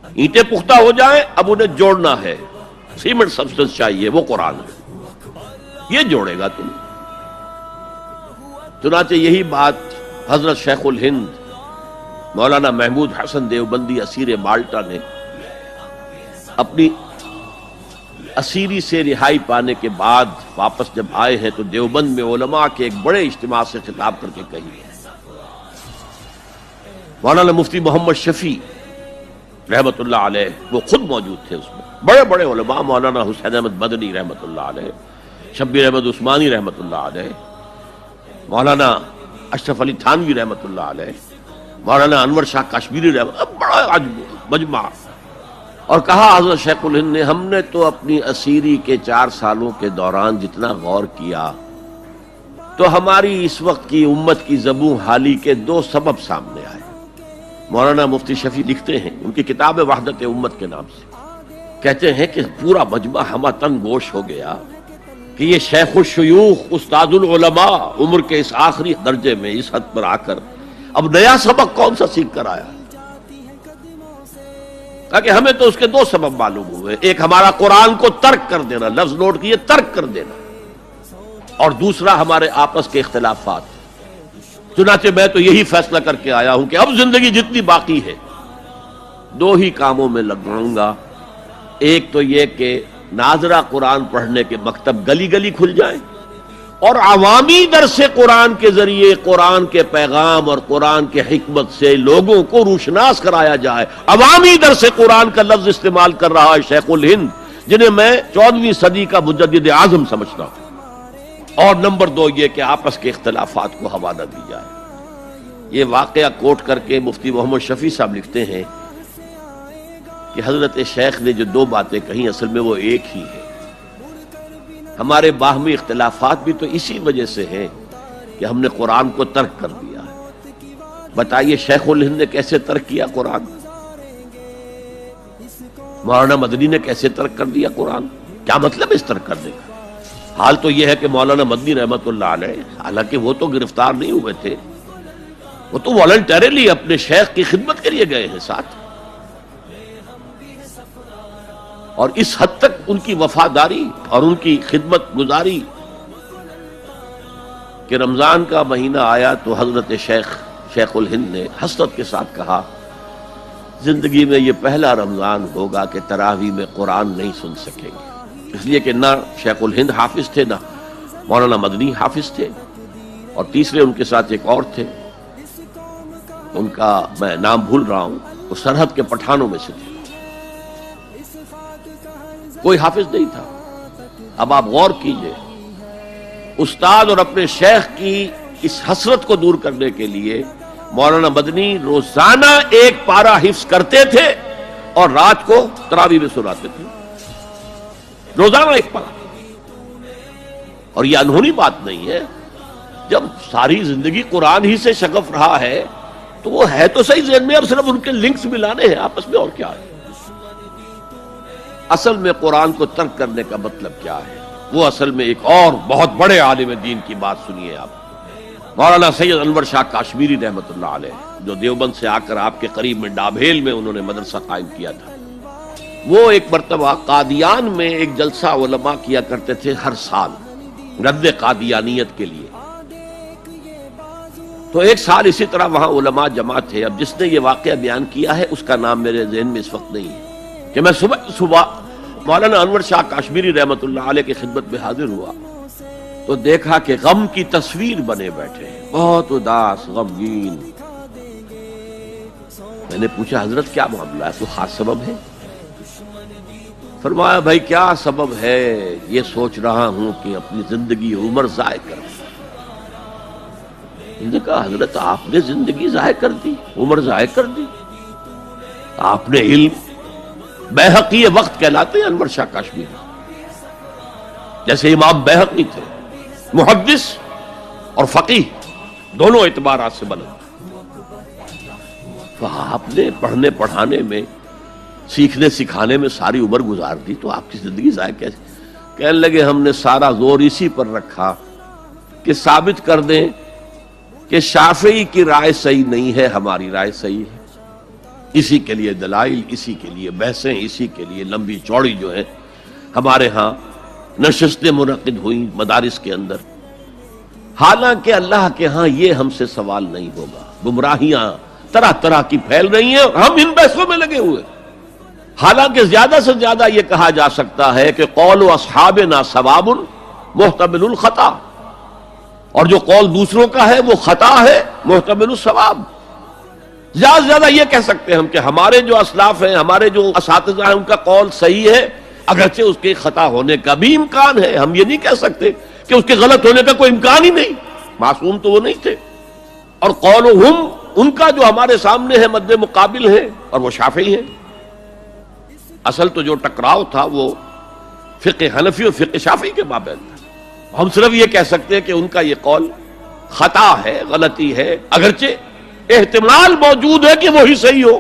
اینٹیں پختہ ہو جائیں، اب انہیں جوڑنا ہے، سیمنٹ سبسٹنس چاہیے، وہ قرآن ہے، یہ جوڑے گا تم۔ چنانچہ یہی بات حضرت شیخ الہند مولانا محمود حسن دیوبندی اسیر مالٹا نے اپنی اسیری سے رہائی پانے کے بعد واپس جب آئے ہیں تو دیوبند میں علماء کے ایک بڑے اجتماع سے خطاب کر کے کہی ہے۔ مولانا مفتی محمد شفیع رحمت اللہ علیہ وہ خود موجود تھے، اس میں بڑے بڑے علماء، مولانا حسین احمد مدنی رحمت اللہ علیہ، شبیر احمد عثمانی رحمت اللہ علیہ، مولانا اشرف علی تھانوی رحمت اللہ علیہ، مولانا انور شاہ کاشمیری رحمت، بڑا مجمع، اور کہا حضرت شیخ الہند نے ہم نے تو اپنی اسیری کے 4 سالوں کے دوران جتنا غور کیا تو ہماری اس وقت کی امت کی زبوں حالی کے 2 سبب سامنے آئے۔ مولانا مفتی شفیع لکھتے ہیں، ان کی کتاب وحدت امت کے نام سے، کہتے ہیں کہ پورا مجمع ہمہ تن گوش ہو گیا کہ یہ شیخ الشیوخ استاد العلماء عمر کے اس آخری درجے میں اس حد پر آ کر اب نیا سبق کون سا سیکھ کر آیا؟ تاکہ ہمیں تو اس کے 2 سبب معلوم ہوئے، ایک ہمارا قرآن کو ترک کر دینا، لفظ نوٹ کیے، ترک کر دینا، اور دوسرا ہمارے آپس کے اختلافات۔ چنانچہ میں تو یہی فیصلہ کر کے آیا ہوں کہ اب زندگی جتنی باقی ہے 2 ہی کاموں میں لگاؤں گا، ایک تو یہ کہ ناظرہ قرآن پڑھنے کے مکتب گلی گلی کھل جائیں اور عوامی درس قرآن کے ذریعے قرآن کے پیغام اور قرآن کے حکمت سے لوگوں کو روشناس کرایا جائے۔ عوامی درس قرآن کا لفظ استعمال کر رہا ہے شیخ الہند، جنہیں میں 14ویں صدی کا مجدد اعظم سمجھتا ہوں۔ اور نمبر 2 یہ کہ آپس کے اختلافات کو ہوا نہ دی جائے۔ یہ واقعہ کوٹ کر کے مفتی محمد شفیع صاحب لکھتے ہیں کہ حضرت شیخ نے جو 2 باتیں کہیں اصل میں وہ ایک ہی ہے۔ ہمارے باہمی اختلافات بھی تو اسی وجہ سے ہیں کہ ہم نے قرآن کو ترک کر دیا ہے۔ بتائیے شیخ الہند نے کیسے ترک کیا قرآن؟ مولانا مدنی نے کیسے ترک کر دیا قرآن؟ کیا مطلب اس ترک کرنے کا؟ حال تو یہ ہے کہ مولانا مدنی رحمت اللہ علیہ، حالانکہ وہ تو گرفتار نہیں ہوئے تھے، وہ تو والنٹریلی اپنے شیخ کی خدمت کے لیے گئے ہیں ساتھ، اور اس حد تک ان کی وفاداری اور ان کی خدمت گزاری کہ رمضان کا مہینہ آیا تو حضرت شیخ الہند نے حسرت کے ساتھ کہا زندگی میں یہ پہلا رمضان ہوگا کہ تراویح میں قرآن نہیں سن سکیں گے، اس لیے کہ نہ شیخ الہند حافظ تھے، نہ مولانا مدنی حافظ تھے، اور تیسرے ان کے ساتھ ایک اور تھے، ان کا میں نام بھول رہا ہوں، وہ سرحد کے پٹھانوں میں سے تھے، کوئی حافظ نہیں تھا۔ اب آپ غور کیجئے، استاد اور اپنے شیخ کی اس حسرت کو دور کرنے کے لیے مولانا مدنی روزانہ 1 پارہ حفظ کرتے تھے اور رات کو تراویح میں سناتے تھے، روزانہ 1 پارہ۔ اور یہ انہونی بات نہیں ہے، جب ساری زندگی قرآن ہی سے شغف رہا ہے تو وہ ہے تو صحیح ذہن میں، اب صرف ان کے لنکس ملانے ہیں آپس میں، اور کیا ہے؟ اصل میں قرآن کو ترک کرنے کا مطلب کیا ہے؟ وہ اصل میں ایک اور بہت بڑے عالم دین کی بات سنیے آپ، مولانا سید انور شاہ کاشمیری رحمت اللہ علیہ، جو دیوبند سے آ کر آپ کے قریب میں ڈابھیل میں انہوں نے مدرسہ قائم کیا تھا۔ وہ ایک مرتبہ قادیان میں ایک جلسہ علماء کیا کرتے تھے ہر سال رد قادیانیت کے لیے، تو ایک سال اسی طرح وہاں علماء جمع تھے۔ اب جس نے یہ واقعہ بیان کیا ہے اس کا نام میرے ذہن میں اس وقت نہیں ہے، کہ میں صبح مولانا انور شاہ کاشمیری رحمت اللہ علیہ کی خدمت میں حاضر ہوا تو دیکھا کہ غم کی تصویر بنے بیٹھے ہیں، بہت اداس، غمگین۔ میں نے پوچھا حضرت کیا معاملہ ہے، کوئی خاص سبب ہے؟ فرمایا بھائی کیا سبب ہے، یہ سوچ رہا ہوں کہ اپنی زندگی عمر ضائع کروں۔ میں نے کہا حضرت آپ نے زندگی ضائع کر دی، عمر ضائع کر دی؟ آپ نے علم، بیہقی وقت کہلاتے ہیں انور شاہ کاشمیری، جیسے امام بیہقی تھے، محدث اور فقیہ دونوں اعتبارات سے بلند، تو آپ نے پڑھنے پڑھانے میں، سیکھنے سکھانے میں ساری عمر گزار دی، تو آپ کی زندگی ضائع کیسے؟ کہنے لگے ہم نے سارا زور اسی پر رکھا کہ ثابت کر دیں کہ شافعی کی رائے صحیح نہیں ہے، ہماری رائے صحیح ہے۔ اسی کے لیے دلائل، اسی کے لیے بحثیں، اسی کے لیے لمبی چوڑی جو ہے ہمارے ہاں نشستیں منعقد ہوئیں مدارس کے اندر. حالانکہ اللہ کے ہاں یہ ہم سے سوال نہیں ہوگا. گمراہیاں طرح طرح کی پھیل رہی ہیں اور ہم ان بحثوں میں لگے ہوئے. حالانکہ زیادہ سے زیادہ یہ کہا جا سکتا ہے کہ قول اصحابنا ثواب محتمل الخطا، اور جو قول دوسروں کا ہے وہ خطا ہے محتمل الثواب. زیادہ سے زیادہ یہ کہہ سکتے ہیں ہم کہ ہمارے جو اسلاف ہیں، ہمارے جو اساتذہ ہیں، ان کا قول صحیح ہے، اگرچہ اس کے خطا ہونے کا بھی امکان ہے. ہم یہ نہیں کہہ سکتے کہ اس کے غلط ہونے کا کوئی امکان ہی نہیں، معصوم تو وہ نہیں تھے. اور قولہم ان کا جو ہمارے سامنے ہے مد مقابل ہے، اور وہ شافعی ہیں. اصل تو جو ٹکراؤ تھا وہ فقہ حنفی اور فقہ شافعی کے مابین تھا. ہم صرف یہ کہہ سکتے ہیں کہ ان کا یہ قول خطا ہے، غلطی ہے، اگرچہ احتمال موجود ہے کہ وہی صحیح ہو.